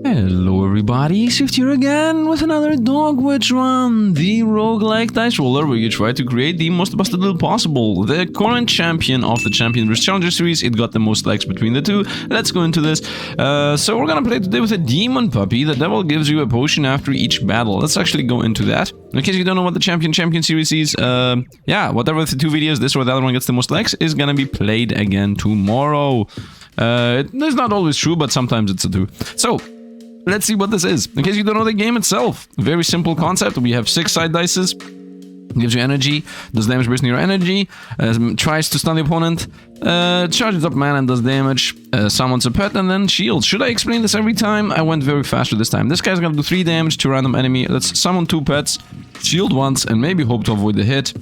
Hello everybody, Sifd here again with another dog witch run, the roguelike dice roller where you try to create the most busted build possible. The current champion of the Champion vs Challenger series, it got the most likes between the two. Let's go into this. So we're gonna play today with a demon puppy. The devil gives you a potion after each battle. Let's actually go into that. In case you don't know what the Champion series is, yeah, whatever the two videos, this or the other one gets the most likes, is gonna be played again tomorrow. It's not always true, but sometimes it's a two. So, let's see what this is. In case you don't know the game itself, very simple concept. We have 6 side dices, gives you energy, does damage based on your energy, tries to stun the opponent, charges up mana and does damage, summons a pet, and then shields. Should I explain this every time? I went very fast this time. This guy's gonna do 3 damage to a random enemy. Let's summon 2 pets, shield once, and maybe hope to avoid the hit.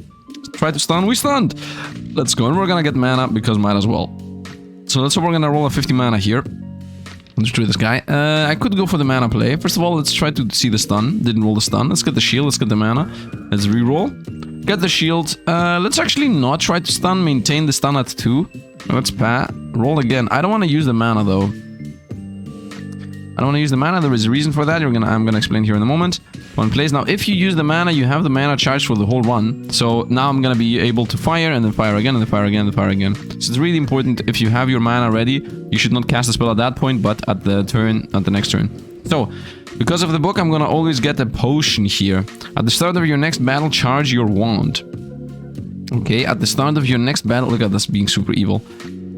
Try to stun, we stunned! Let's go, and we're gonna get mana because might as well. So let's hope we're gonna roll a 50 mana here. Let's try this guy. I could go for the mana play. First of all, let's try to see the stun. Didn't roll the stun. Let's get the shield. Let's get the mana. Let's reroll. Get the shield. Let's actually not try to stun. Maintain the stun at 2. Let's pat. Roll again. I don't want to use the mana though. I don't want to use the mana. There is a reason for that. I'm gonna explain here in a moment. One plays. Now, if you use the mana, you have the mana charged for the whole run. So now I'm gonna be able to fire and then fire again and then fire again and fire again. So it's really important. If you have your mana ready, you should not cast the spell at that point, but at the next turn. So, because of the book, I'm gonna always get a potion here. At the start of your next battle, charge your wand. Okay, at the start of your next battle, look at this being super evil.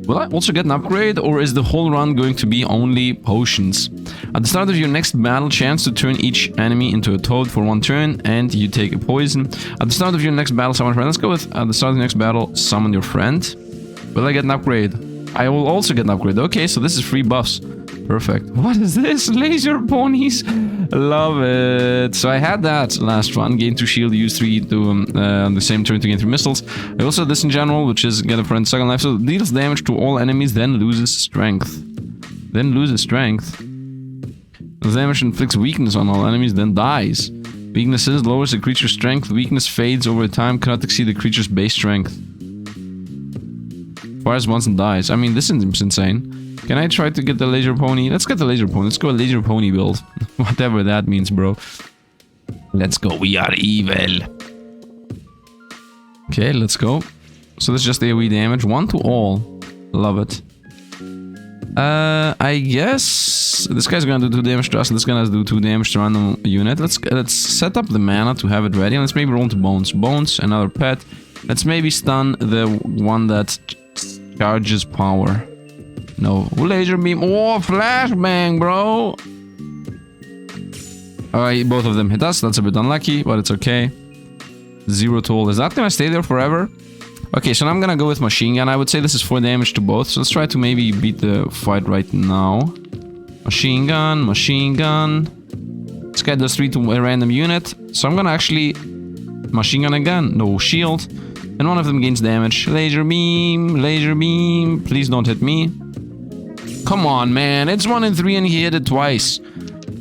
Will I also get an upgrade, or is the whole run going to be only potions? At the start of your next battle, chance to turn each enemy into a toad for 1 turn, and you take a poison. At the start of your next battle, summon a friend. Let's go with, at the start of the next battle, summon your friend. Will I get an upgrade? I will also get an upgrade. Okay, so this is free buffs. Perfect. What is this? Laser ponies. Love it. So I had that last run. Gain 2 shield, use 3 to on the same turn to gain 3 missiles. I also had this in general, which is get a friend second life. So deals damage to all enemies, then loses strength. Then loses strength. The damage inflicts weakness on all enemies, then dies. Weaknesses lowers the creature's strength. Weakness fades over time, cannot exceed the creature's base strength. Fires once and dies. I mean, this is insane. Can I try to get the laser pony? Let's get the laser pony. Let's go a laser pony build. Whatever that means, bro. Let's go. We are evil. Okay, let's go. So this is just AoE damage. 1 to all. Love it. I guess this guy's gonna do 2 damage to us. This gonna do 2 damage to random unit. Let's set up the mana to have it ready. And let's maybe roll into bones. Bones, another pet. Let's maybe stun the one that charges power. No, laser beam. Oh, flashbang, bro. Alright, both of them hit us. That's a bit unlucky, but it's okay. 0 to all. Is that gonna stay there forever? Okay, so now I'm gonna go with machine gun. I would say this is 4 damage to both. So let's try to maybe beat the fight right now. Machine gun, machine gun. This guy does 3 to a random unit. So I'm gonna actually machine gun again. No shield. And one of them gains damage. Laser beam, laser beam. Please don't hit me. Come on, man. It's 1 in 3 and he hit it twice.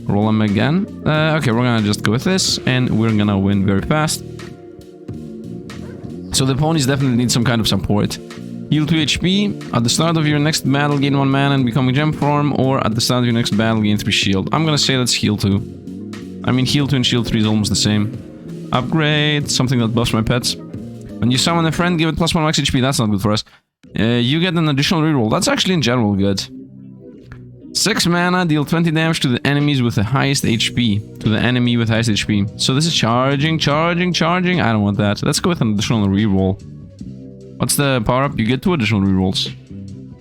Roll him again. Okay, we're gonna just go with this and we're gonna win very fast. So the ponies definitely need some kind of support. Heal 2 HP. At the start of your next battle, gain 1 mana and become a gem form. Or at the start of your next battle, gain 3 shield. I'm gonna say let's heal 2. I mean, heal 2 and shield 3 is almost the same. Upgrade. Something that buffs my pets. When you summon a friend, give it +1 max HP. That's not good for us. You get an additional reroll. That's actually in general good. 6 mana, deal 20 damage to the enemies with the highest HP. To the enemy with highest HP. So this is charging, charging, charging. I don't want that. Let's go with an additional reroll. What's the power up? You get 2 additional rerolls.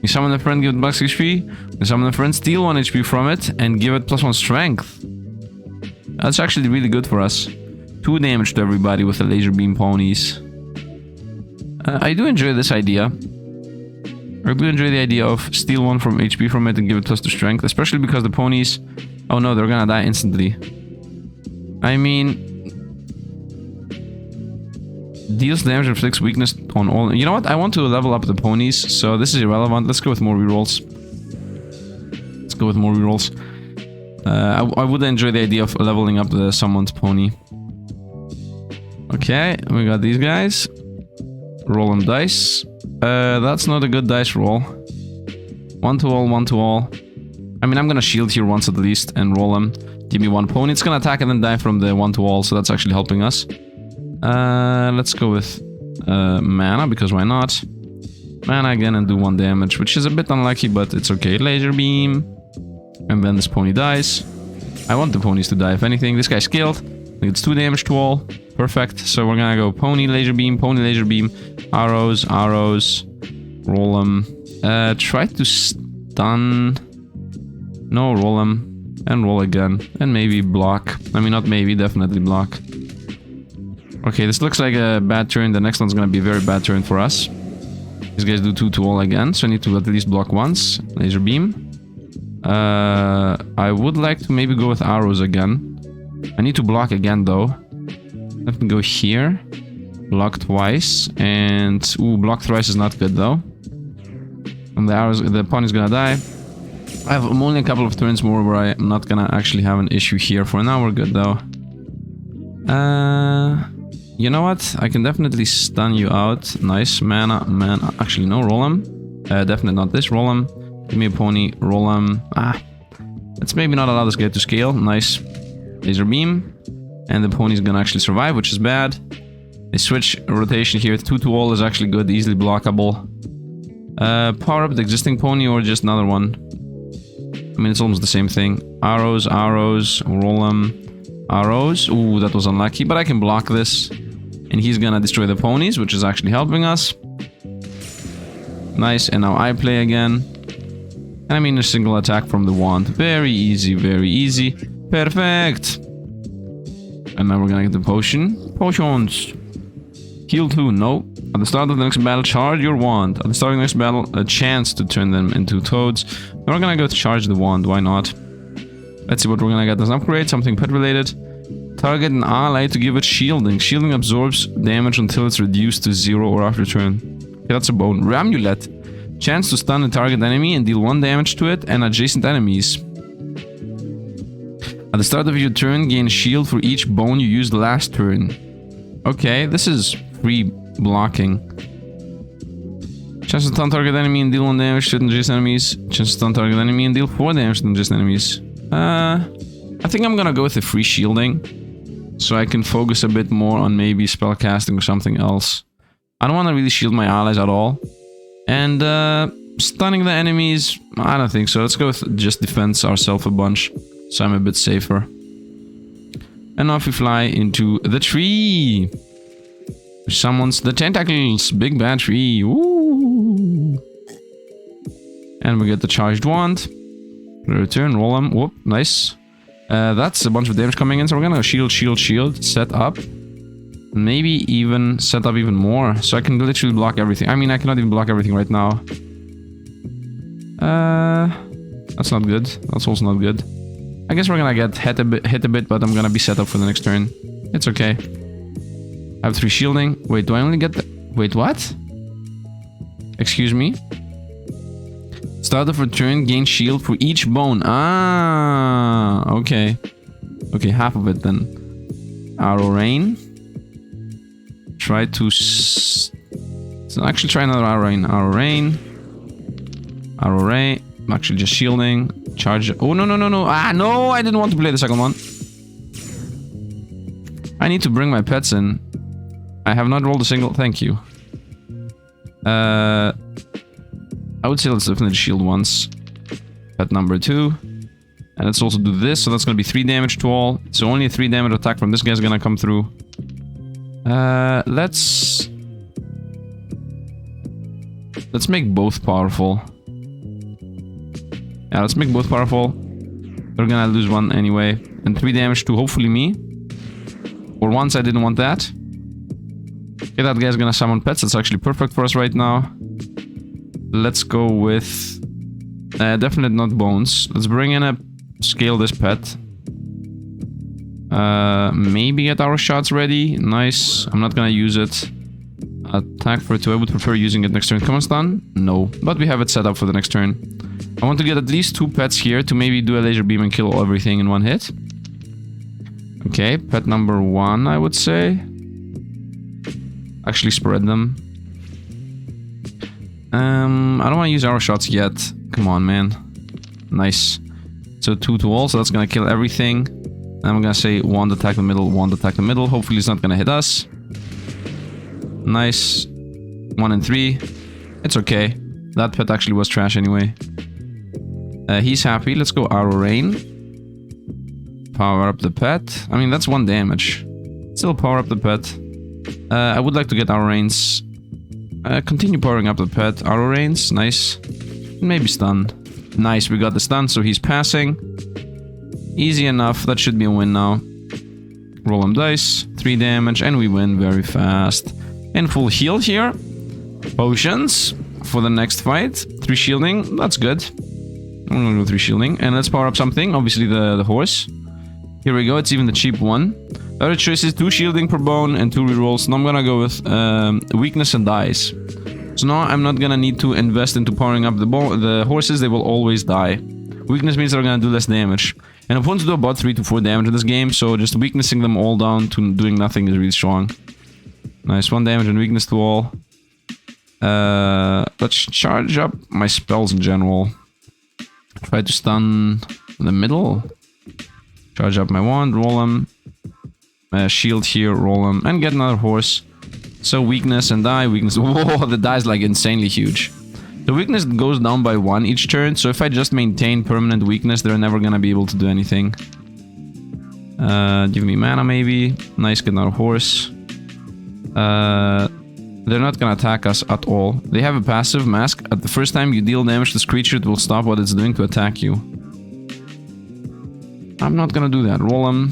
You summon a friend, give it max HP. You summon a friend, steal 1 HP from it, and give it +1 strength. That's actually really good for us. 2 damage to everybody with the laser beam ponies. I do enjoy this idea. I do enjoy the idea of steal 1 from HP from it and give it +2 strength, especially because the ponies... Oh no, they're gonna die instantly. I mean... Deals damage and inflicts weakness on all... You know what? I want to level up the ponies, so this is irrelevant. Let's go with more rerolls. Let's go with more rerolls. I would enjoy the idea of leveling up the summoned pony. Okay, we got these guys. Roll them dice. That's not a good dice roll. 1 to all, 1 to all. I mean, I'm gonna shield here once at least and roll him. Give me one pony. It's gonna attack and then die from the one to all, so that's actually helping us. Let's go with mana, because why not? Mana again and do 1 damage, which is a bit unlucky, but it's okay. Laser beam. And then this pony dies. I want the ponies to die, if anything. This guy's killed. It's 2 damage to all. Perfect. So we're gonna go pony, laser beam, arrows, arrows. Roll them. Try to stun. No, roll them. And roll again. And maybe block. I mean, not maybe, definitely block. Okay, this looks like a bad turn. The next one's gonna be a very bad turn for us. These guys do 2 to all again, so I need to at least block once. Laser beam. I would like to maybe go with arrows again. I need to block again though. Let me go here. Block twice. And ooh, block thrice is not good though. And the arrows, the pony's gonna die. I have only a couple of turns more where I'm not gonna actually have an issue here. For now we're good though. You know what? I can definitely stun you out. Nice. Mana. Actually, no. Roll him. Definitely not this. Roll him. Give me a pony. Roll him. Let's maybe not allow this guy to scale. Nice. Laser beam. And the pony's gonna actually survive, which is bad. They switch rotation here. 2 to all is actually good. Easily blockable. Power up the existing pony or just another one. I mean, it's almost the same thing. Arrows, arrows. Roll them. Arrows. Ooh, that was unlucky. But I can block this. And he's gonna destroy the ponies, which is actually helping us. Nice, and now I play again. And I mean a single attack from the wand. Very easy, very easy. Perfect! And now we're gonna get the potion. Potions! Heal 2, no. At the start of the next battle, charge your wand. At the start of the next battle, a chance to turn them into toads. Then we're gonna go to charge the wand, why not? Let's see what we're gonna get as an upgrade, something pet related. Target an ally to give it shielding. Shielding absorbs damage until it's reduced to 0 or after turn. Okay, that's a bone. Ramulet. Chance to stun a target enemy and deal 1 damage to it and adjacent enemies. At the start of your turn, gain shield for each bone you used last turn. Okay, this is free blocking. Chance to stun target enemy and deal 1 damage to adjacent enemies. Chance to stun target enemy and deal 4 damage to adjacent enemies. I think I'm gonna go with the free shielding. So I can focus a bit more on maybe spell casting or something else. I don't want to really shield my allies at all. And stunning the enemies, I don't think so. Let's go with just defense ourselves a bunch. So I'm a bit safer. And off we fly into the tree. Which summons the tentacles. Big bad tree. Ooh. And we get the charged wand. Return, roll them. Whoop, nice. That's a bunch of damage coming in, so we're gonna shield, set up. Maybe even set up even more, so I can literally block everything. I mean, I cannot even block everything right now. That's not good. That's also not good. I guess we're gonna get hit a bit, but I'm gonna be set up for the next turn. It's okay. I have 3 shielding. Wait, do I only get the... Wait, what? Excuse me? Start of return, gain shield for each bone. Ah, okay. Okay, half of it then. Arrow rain. Try to... So actually try another arrow rain. Arrow rain. Arrow rain. I'm actually just shielding. Charge. Oh, no, no, no, no. Ah, no, I didn't want to play the second one. I need to bring my pets in. I have not rolled a single... Thank you. I would say let's definitely shield once. Pet number 2. And let's also do this, so that's gonna be 3 damage to all. So only a 3 damage attack from this guy's gonna come through. Let's make both powerful. Yeah, let's make both powerful. They're gonna lose 1 anyway. And 3 damage to hopefully me. For once I didn't want that. Okay, that guy's gonna summon pets. That's actually perfect for us right now. Let's go with... definitely not bones. Let's bring in a... Scale this pet. Maybe get our shots ready. Nice. I'm not gonna use it. Attack for 2. I would prefer using it next turn. Come on, stun? No. But we have it set up for the next turn. I want to get at least 2 pets here to maybe do a laser beam and kill everything in 1 hit. Okay, pet number 1, I would say. Actually spread them. I don't want to use arrow shots yet. Come on, man. Nice. So 2 to all, so that's gonna kill everything. And I'm gonna say 1 attack the middle, 1 attack the middle. Hopefully it's not gonna hit us. Nice. 1 and 3. It's okay. That pet actually was trash anyway. He's happy. Let's go Arrow Rain. Power up the pet. I mean, that's 1 damage. Still power up the pet. I would like to get Arrow Rains. Continue powering up the pet. Arrow Rains. Nice. Maybe stun. Nice, we got the stun, so he's passing. Easy enough. That should be a win now. Roll him dice. 3 damage, and we win very fast. And full heal here. Potions for the next fight. 3 shielding. That's good. I'm gonna go 3 shielding. And let's power up something. Obviously the horse. Here we go. It's even the cheap one. Other choices: 2 shielding per bone and 2 rerolls. Now I'm gonna go with weakness and dice. So now I'm not gonna need to invest into powering up the horses. They will always die. Weakness means they're gonna do less damage. And opponents do about 3 to 4 damage in this game. So just weaknessing them all down to doing nothing is really strong. Nice, 1 damage and weakness to all. Let's charge up my spells in general. Try to stun the middle. Charge up my wand, roll them. Shield here, roll them, and get another horse. So weakness and die, weakness. Whoa, the die is like insanely huge. The weakness goes down by 1 each turn, so if I just maintain permanent weakness, they're never gonna be able to do anything. Give me mana maybe. Nice, get another horse. They're not gonna attack us at all. They have a passive mask. At the first time you deal damage to this creature, it will stop what it's doing to attack you. I'm not gonna do that. Roll them.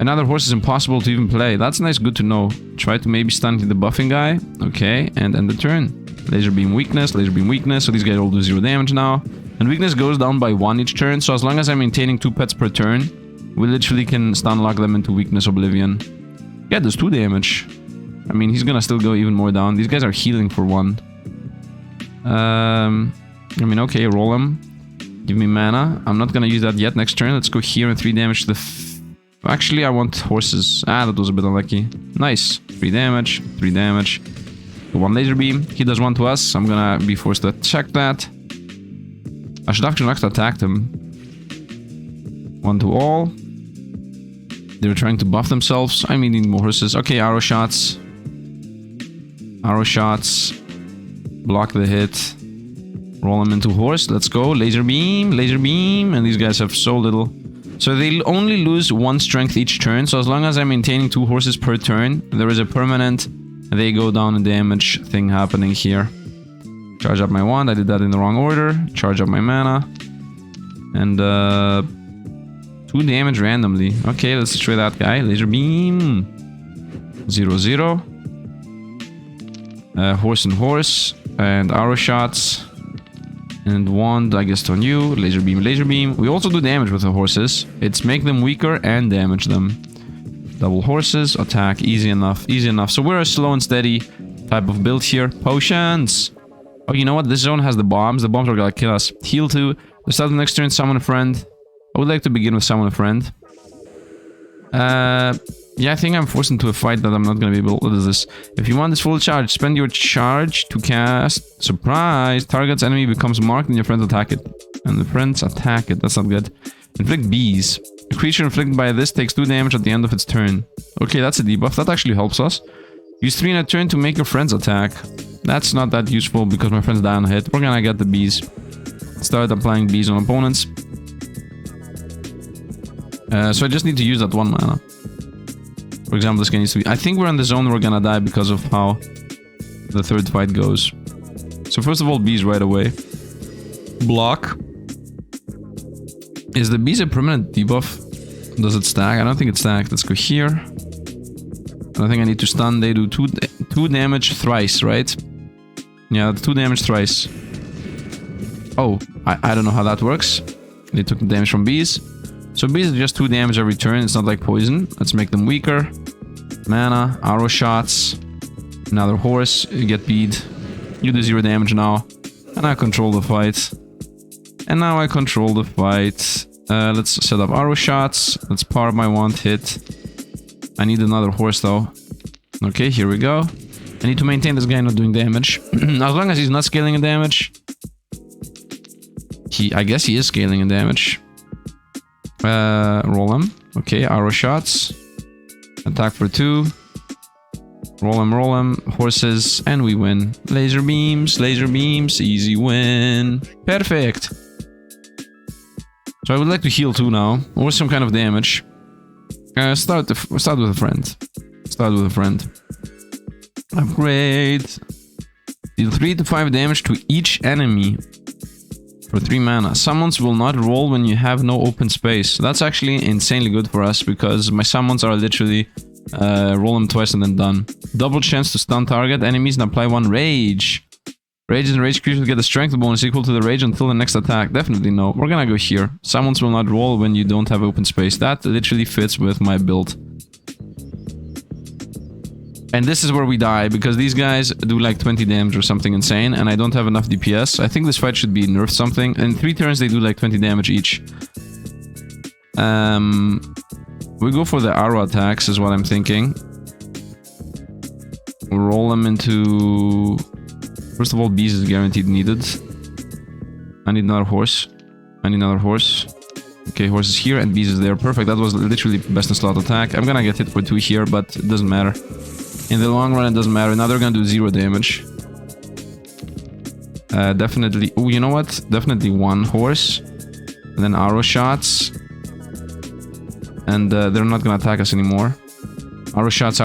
Another horse is impossible to even play. That's nice, good to know. Try to maybe stun the buffing guy. Okay, and end the turn. Laser beam weakness, so these guys all do 0 damage now. And weakness goes down by 1 each turn, so as long as I'm maintaining 2 pets per turn, we literally can stun lock them into weakness oblivion. Yeah, does 2 damage. I mean, he's gonna still go even more down. These guys are healing for 1. I mean, okay, roll them. Give me mana. I'm not gonna use that yet next turn. Let's go here and 3 damage to the... Actually, I want horses. Ah, that was a bit unlucky. Nice. 3 damage, 3 damage. 1 laser beam. He does 1 to us. I'm gonna be forced to check that. I should actually not attack them. 1 to all. They're trying to buff themselves. I mean, need more horses. Okay, arrow shots. Arrow shots. Block the hit. Roll them into horse. Let's go. Laser beam. Laser beam. And these guys have so little. So they'll only lose 1 strength each turn. So as long as I'm maintaining 2 horses per turn, there is a permanent they go down in damage thing happening here. Charge up my wand. I did that in the wrong order. Charge up my mana. And 2 damage randomly. Okay, let's destroy that guy. Laser beam. 0-0. Horse and horse. And arrow shots. And wand, I guess, on you. Laser beam, laser beam. We also do damage with the horses. It's make them weaker and damage them. Double horses, attack, easy enough, easy enough. So we're a slow and steady type of build here. Potions! Oh, you know what? This zone has the bombs. The bombs are gonna kill us. Heal 2. The start of the next turn, summon a friend. I would like to begin with summon a friend. Yeah, I think I'm forced into a fight that I'm not gonna be able to do this. If you want this full charge, spend your charge to cast surprise. Target's enemy becomes marked and your friends attack it. And the friends attack it. That's not good. Inflict bees. A creature inflicted by this takes 2 damage at the end of its turn. Okay, that's a debuff. That actually helps us. Use 3 in a turn to make your friends attack. That's not that useful because my friends die on hit. We're gonna get the bees. Start applying bees on opponents. So I just need to use that 1 mana. For example, this guy needs to be... I think we're in the zone we're gonna die because of how the 3rd fight goes. So first of all, bees right away. Block. Is the bees a permanent debuff? Does it stack? I don't think it's stacked. Let's go here. I don't think I need to stun. They do 2 damage thrice, right? Yeah, 2 damage thrice. Oh, I don't know how that works. They took the damage from bees. So bees are just 2 damage every turn. It's not like poison. Let's make them weaker. Mana, arrow shots. Another horse. You get bead. You do 0 damage now. And I control the fight. And now I control the fight. Let's set up arrow shots. Let's power up my wand hit. I need another horse though. Okay, here we go. I need to maintain this guy not doing damage. As long as he's not scaling in damage. I guess he is scaling in damage. Roll them. Okay, arrow shots. Attack for 2. Roll them, horses, and we win. Laser beams, easy win. Perfect. So I would like to heal 2 now, or some kind of damage. Start with a friend. Upgrade. Deal 3 to 5 damage to each enemy for 3 mana. Summons will not roll when you have no open space. That's actually insanely good for us because my summons are literally roll them twice and then done. Double chance to stun target enemies and apply 1 rage. Rage and rage creatures get a strength bonus equal to the rage until the next attack. Definitely no. We're gonna go here. Summons will not roll when you don't have open space. That literally fits with my build. And this is where we die, because these guys do like 20 damage or something insane, and I don't have enough DPS. I think this fight should be nerfed something. In 3 turns they do like 20 damage each. We go for the arrow attacks is what I'm thinking. We'll roll them into... First of all, bees is guaranteed needed. I need another horse. Okay, horse is here and bees is there. Perfect, that was literally best in slot attack. I'm gonna get hit for 2 here, but it doesn't matter. In the long run, it doesn't matter. Now they're gonna do 0 damage. Definitely... Oh, you know what? Definitely 1 horse. And then arrow shots. And they're not gonna attack us anymore. Arrow shots,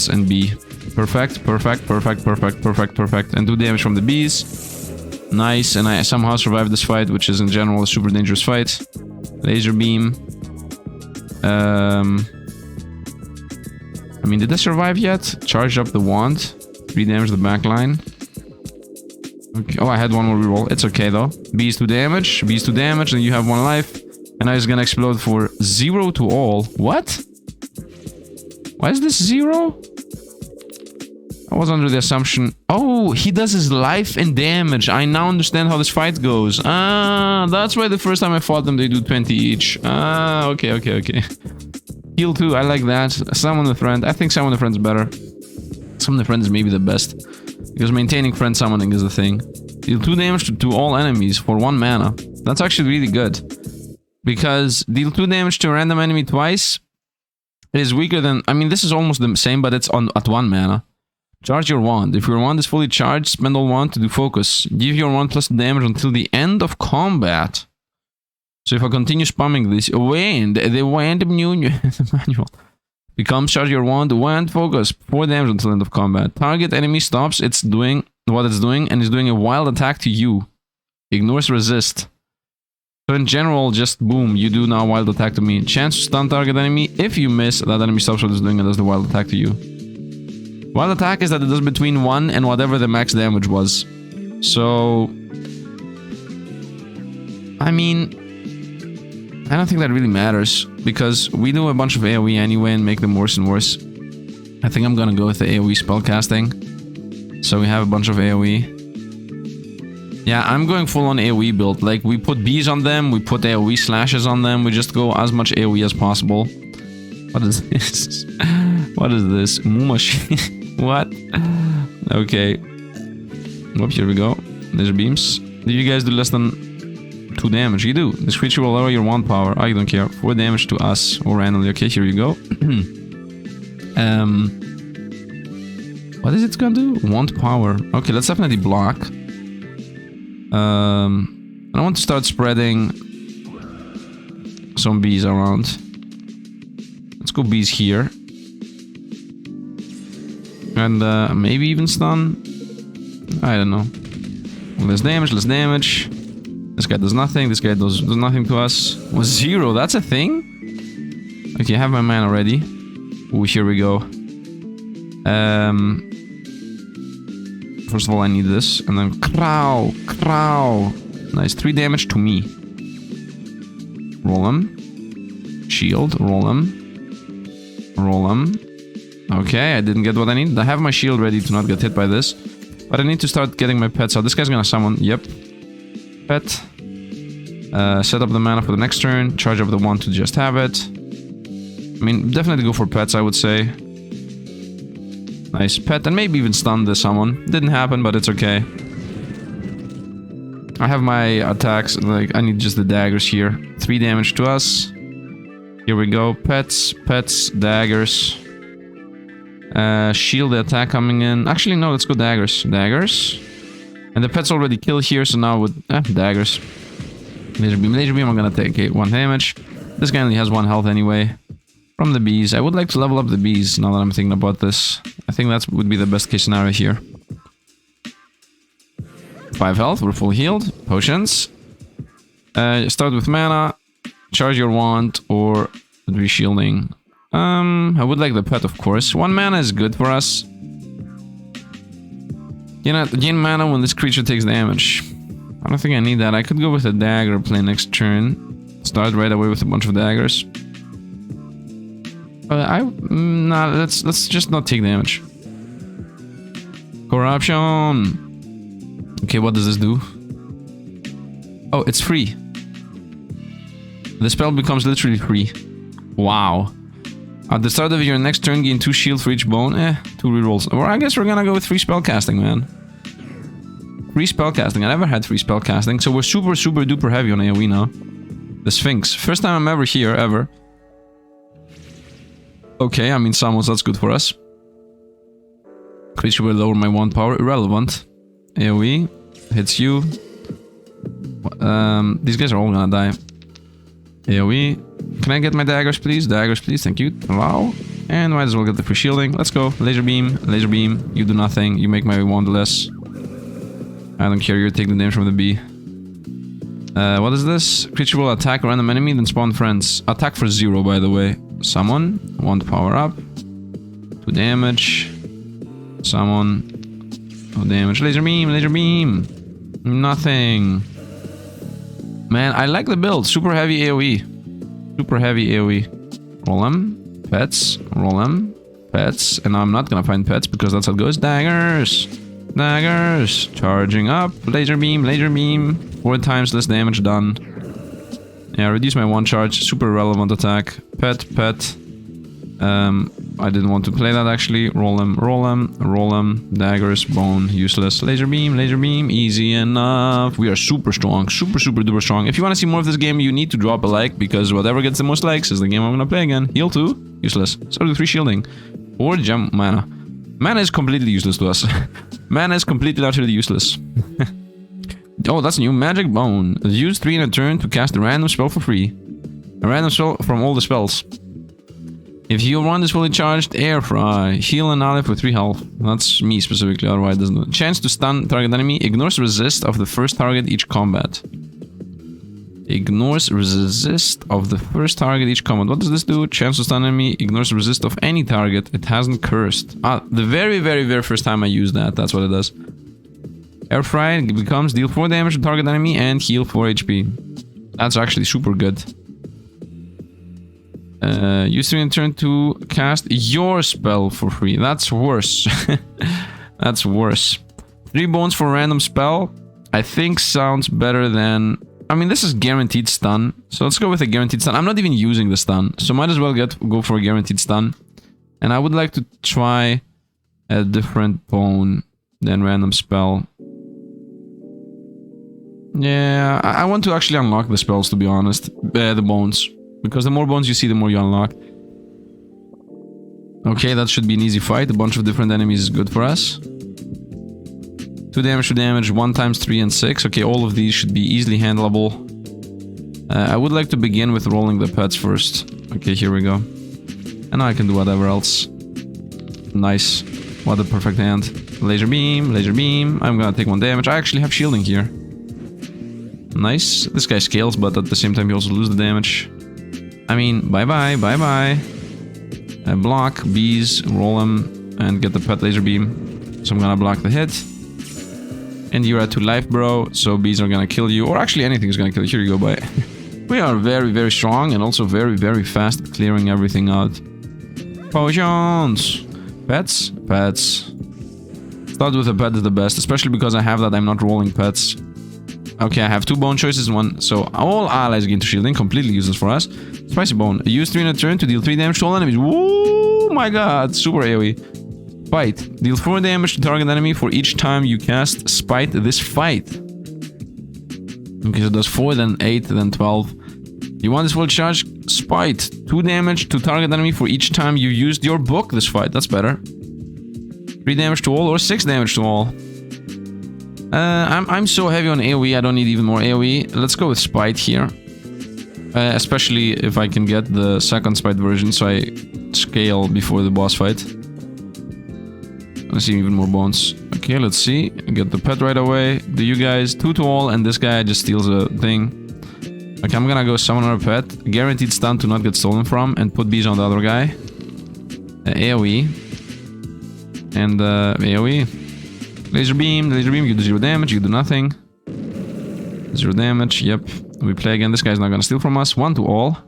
and bee. Perfect. And 2 damage from the bees. Nice, and I somehow survived this fight, which is in general a super dangerous fight. Laser beam. I mean, did I survive yet? Charge up the wand. 3 damage the back line. Okay. Oh, I had 1 more reroll. It's okay though. Bees 2 damage, and you have 1 life. And now he's gonna explode for 0 to all. What? Why is this 0? I was under the assumption... Oh, he does his life and damage. I now understand how this fight goes. Ah, that's why the first time I fought them, they do 20 each. Ah, okay. Heal 2, I like that. Summon the friend. I think summon the friend's better. Summon the friend is maybe the best. Because maintaining friend summoning is the thing. Deal 2 damage to all enemies for 1 mana. That's actually really good. Because deal 2 damage to a random enemy twice is weaker than... I mean, this is almost the same, but it's at 1 mana. Charge your wand. If your wand is fully charged, spend all wand to do focus. Give your wand plus damage until the end of combat. So if I continue spamming this, the wand manual becomes charge your wand, wand focus, 4 damage until end of combat. Target enemy stops it's doing what it's doing and is doing a wild attack to you. Ignores resist. So in general, just boom, you do now wild attack to me. Chance to stun target enemy. If you miss, that enemy stops what it's doing and does the wild attack to you. Wild attack is that it does between 1 and whatever the max damage was. So... I mean... I don't think that really matters, because we do a bunch of AoE anyway and make them worse and worse. I think I'm gonna go with the AoE spellcasting. So we have a bunch of AoE. Yeah, I'm going full on AoE build. Like, we put bees on them, we put AoE slashes on them, we just go as much AoE as possible. What is this? What is this? Mumashi? What? Okay. Oh, here we go. Laser beams. Do you guys do less than 2 damage? You do. This creature will lower your wand power. I don't care. 4 damage to us or randomly. Okay, here you go. What is it gonna do? Wand power. Okay, let's definitely block. I want to start spreading some bees around. Let's go bees here. And maybe even stun. I don't know. Less damage, less damage. This guy does nothing. This guy does nothing to us. Was 0. That's a thing? Okay, I have my mana ready. Ooh, here we go. First of all, I need this. And then crow. Nice. 3 damage to me. Roll him. Shield. Roll him. Okay, I didn't get what I need. I have my shield ready to not get hit by this. But I need to start getting my pets out. This guy's gonna summon. Yep. Pet. Set up the mana for the next turn. Charge up the one to just have it. I mean, definitely go for pets, I would say. Nice pet, and maybe even stun the summon. Didn't happen, but it's okay. I have my attacks, like, I need just the daggers here. 3 damage to us. Here we go. Pets, pets, daggers. Shield the attack coming in. Actually, no, let's go daggers. Daggers. And the pets already killed here, so now with daggers. Laser beam, I'm gonna take 1 damage. This guy only has 1 health anyway. From the bees. I would like to level up the bees now that I'm thinking about this. I think that would be the best case scenario here. 5 health, we're full healed. Potions. Start with mana. Charge your wand or re-shielding. I would like the pet, of course. 1 mana is good for us. You know, gain mana when this creature takes damage. I don't think I need that. I could go with a dagger play next turn. Start right away with a bunch of daggers. Nah, let's just not take damage. Corruption. Okay, what does this do? Oh, it's free. The spell becomes literally free. Wow. At the start of your next turn, gain 2 shield for each bone. 2 rerolls. Or I guess we're gonna go with free spell casting, man. Free spell casting. I never had free spell casting, so we're super duper heavy on AoE now. The Sphinx. First time I'm ever here, ever. Okay, I mean summons, that's good for us. Creature will lower my wand power. Irrelevant. AoE. Hits you. These guys are all gonna die. AoE. Can I get my daggers, please? Daggers, please. Thank you. Allow. And might as well get the free shielding. Let's go. Laser beam. Laser beam. You do nothing. You make my wand less. I don't care. You take the damage from the bee. What is this? Creature will attack a random enemy, then spawn friends. Attack for 0, by the way. Summon. Wand power up. 2 damage. Summon. 2 damage. Laser beam. Laser beam. Nothing. Man, I like the build. Super heavy AoE. Super heavy AoE. Roll them. Pets. Roll them. Pets. And I'm not gonna find pets because that's how it goes. Daggers. Daggers. Charging up. Laser beam. Laser beam. 4 times less damage done. Yeah, reduce my 1 charge. Super relevant attack. Pet. Pet. I didn't want to play that actually. Roll them. Roll them. Roll them. Daggers. Bone. Useless. Laser beam. Laser beam. Easy enough. We are super strong. Super duper strong. If you want to see more of this game, you need to drop a like, because whatever gets the most likes is the game I'm gonna play again. Heal 2. Useless. Start with 3 shielding. Or jump mana. Mana is completely useless to us. Mana is completely utterly useless. Oh, that's new. Magic Bone. Use 3 in a turn to cast a random spell for free. A random spell from all the spells. If your wand is fully charged, air fry. Heal an ally for 3 health. That's me specifically, otherwise it doesn't. Chance to stun target enemy. Ignores resist of the first target each combat. Ignores resist of the first target each combat. What does this do? Chance to stun enemy. Ignores resist of any target. It hasn't cursed. Ah, the very first time I used that. That's what it does. Air fry becomes deal 4 damage to target enemy and heal 4 HP. That's actually super good. Use 3 in turn to cast your spell for free. That's worse. That's worse. 3 bones for a random spell. I think sounds better than... I mean, this is guaranteed stun. So let's go with a guaranteed stun. I'm not even using the stun. So might as well go for a guaranteed stun. And I would like to try a different bone than random spell. Yeah, I want to actually unlock the spells, to be honest. The bones. Because the more bones you see, the more you unlock. Okay, that should be an easy fight. A bunch of different enemies is good for us. 2 damage, 2 damage, 1 times 3 and 6. Okay, all of these should be easily handleable. I would like to begin with rolling the pets first. Okay, here we go. And now I can do whatever else. Nice. What a perfect hand. Laser beam, laser beam. I'm gonna take 1 damage. I actually have shielding here. Nice. This guy scales, but at the same time you also lose the damage. I mean, bye-bye, bye-bye. Block, bees, roll them, and get the pet laser beam. So I'm gonna block the hit. And you're at 2 life, bro, so bees are gonna kill you. Or actually anything is gonna kill you. Here you go, bye. We are very strong and also very fast at clearing everything out. Potions! Pets? Pets. Start with a pet is the best, especially because I have that I'm not rolling pets. Okay, I have 2 bone choices, 1. So all allies gain 2 shielding, completely useless for us. Spicy bone. Use 3 in a turn to deal 3 damage to all enemies. Woo! My god, super AoE. Fight. Deal 4 damage to target enemy for each time you cast Spite this fight. Okay, so it does 4, then 8, then 12. You want this full charge? Spite. 2 damage to target enemy for each time you used your book this fight. That's better. 3 damage to all or 6 damage to all. I'm so heavy on AoE, I don't need even more AoE. Let's go with Spite here. Especially if I can get the second Spite version, so I scale before the boss fight. Let's see even more bones. Okay, let's see. Get the pet right away. Do you guys 2 to all, and this guy just steals a thing. Okay, I'm gonna go summon our pet. Guaranteed stun to not get stolen from, and put bees on the other guy. AoE. And AoE. Laser beam, you do 0 damage, you do nothing. 0 damage, yep. We play again, this guy's not gonna steal from us. 1 to all.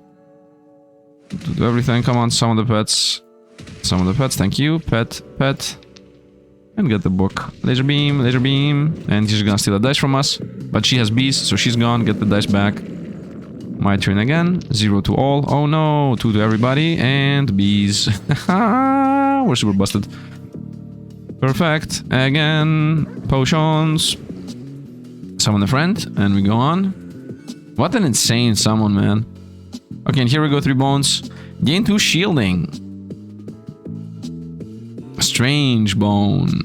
Do everything, come on, summon the pets. Summon the pets, thank you. Pet, pet. And get the book. Laser beam, and she's gonna steal a dice from us. But she has bees, so she's gone, get the dice back. My turn again, 0 to all. Oh no, 2 to everybody, and bees. We're super busted. Perfect. Again, potions. Summon a friend, and we go on. What an insane summon, man. Okay, and here we go, 3 bones. Gain 2 shielding. Strange bone.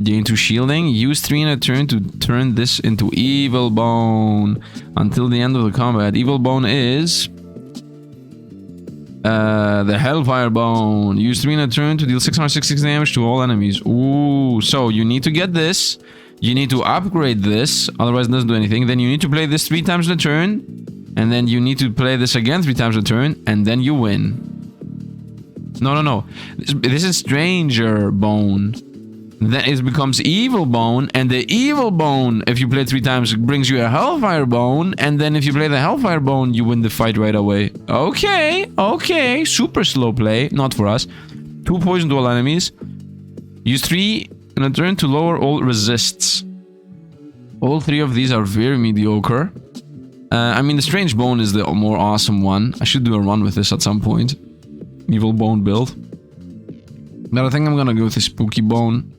Gain 2 shielding. Use 3 in a turn to turn this into evil bone. Until the end of the combat. Evil bone is... the Hellfire Bone. Use 3 in a turn to deal 666 damage to all enemies. Ooh, so you need to get this. You need to upgrade this, otherwise it doesn't do anything. Then you need to play this 3 times a turn. And then you need to play this again 3 times a turn. And then you win. No. This is Stranger Bone. Then it becomes Evil Bone. And the Evil Bone, if you play it 3 times, brings you a Hellfire Bone. And then if you play the Hellfire Bone, you win the fight right away. Okay. Super slow play. Not for us. 2 poison to all enemies. Use 3 in a turn to lower all resists. All 3 of these are very mediocre. I mean, the Strange Bone is the more awesome one. I should do a run with this at some point. Evil Bone build. But I think I'm gonna go with the Spooky Bone.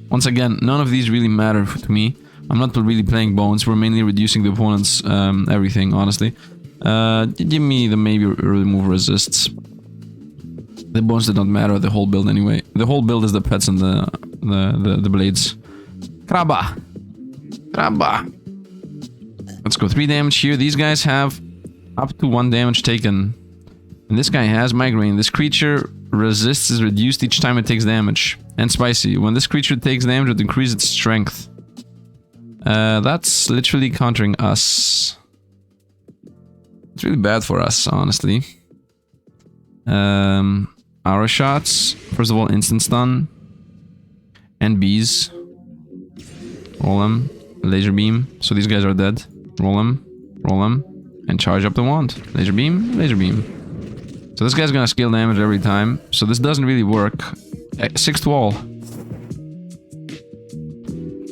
Once again, none of these really matter to me. I'm not really playing bones. We're mainly reducing the opponent's everything, honestly. Give me the maybe remove resists. The bones did not matter, the whole build anyway. The whole build is the pets and the blades. Krabba! Let's go 3 damage here. These guys have up to 1 damage taken. And this guy has migraine. This creature resists is reduced each time it takes damage. And spicy. When this creature takes damage, it increases its strength. That's literally countering us. It's really bad for us, honestly. Arrow shots. First of all, instant stun. And bees. Roll them. Laser beam. So these guys are dead. Roll them. And charge up the wand. Laser beam. So this guy's gonna scale damage every time. So this doesn't really work. 6 to all.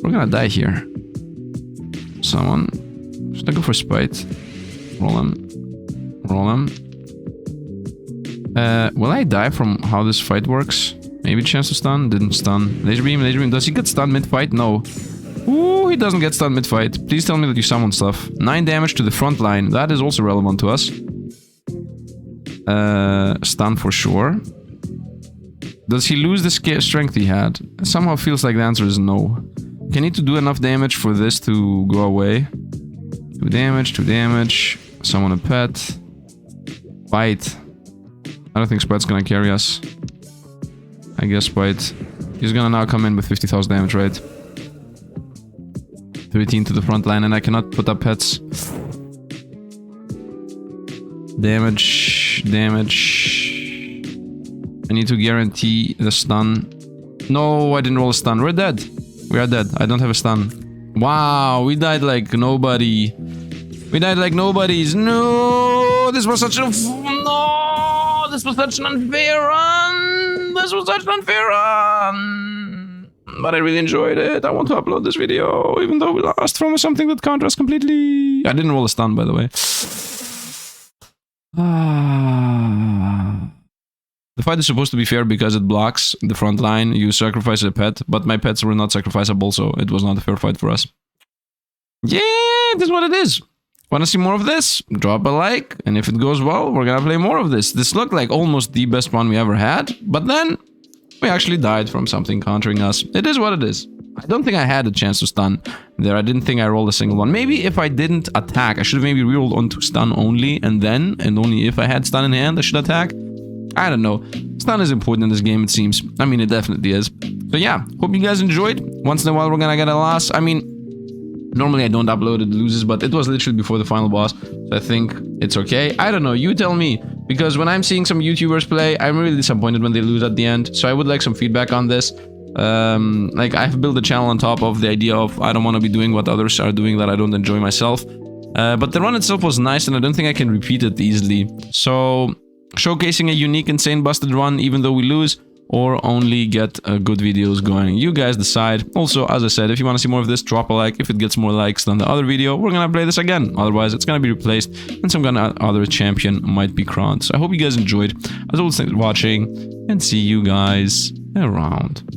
We're gonna die here. Someone. Should I go for spite? Roll him. Will I die from how this fight works? Maybe chance to stun? Didn't stun. Laser beam. Does he get stunned mid-fight? No. Ooh, he doesn't get stunned mid-fight. Please tell me that you summon stuff. 9 damage to the front line. That is also relevant to us. Stun for sure. Does he lose the strength he had? It somehow feels like the answer is no. Can he do enough damage for this to go away? 2 damage. Summon a pet. Whyte. I don't think Spite's gonna carry us. I guess Whyte. He's gonna now come in with 50,000 damage, right? 13 to the front line, and I cannot put up pets. Damage. I need to guarantee the stun. No, I didn't roll a stun. We're dead. We are dead. I don't have a stun. Wow, we died like nobody. No, this was such an unfair run. But I really enjoyed it. I want to upload this video, even though we lost from something that countered us completely. I didn't roll a stun, by the way. The fight is supposed to be fair because it blocks the front line. You sacrifice a pet, but my pets were not sacrificable, so it was not a fair fight for us. Yeah, this is what it is. Want to see more of this? Drop a like, and if it goes well, we're gonna play more of this. This looked like almost the best one we ever had, but then we actually died from something countering us. It is what it is. I don't think I had a chance to stun there. I didn't think I rolled a single one. Maybe if I didn't attack, I should have maybe rerolled onto stun only, and then, and only if I had stun in hand, I should attack. I don't know. Stun is important in this game, it seems. I mean, it definitely is. So yeah, hope you guys enjoyed. Once in a while, we're gonna get a loss. I mean, normally I don't upload it loses, but it was literally before the final boss, so I think it's okay. I don't know, you tell me, because when I'm seeing some YouTubers play, I'm really disappointed when they lose at the end, so I would like some feedback on this. Like, I've built a channel on top of the idea of I don't want to be doing what others are doing that I don't enjoy myself. But the run itself was nice, and I don't think I can repeat it easily. So, showcasing a unique, insane, busted run, even though we lose, or only get good videos going. You guys decide. Also, as I said, if you want to see more of this, drop a like. If it gets more likes than the other video, we're gonna play this again. Otherwise, it's gonna be replaced, and some kind of other champion might be crowned. So I hope you guys enjoyed. As always, thanks for watching, and see you guys around.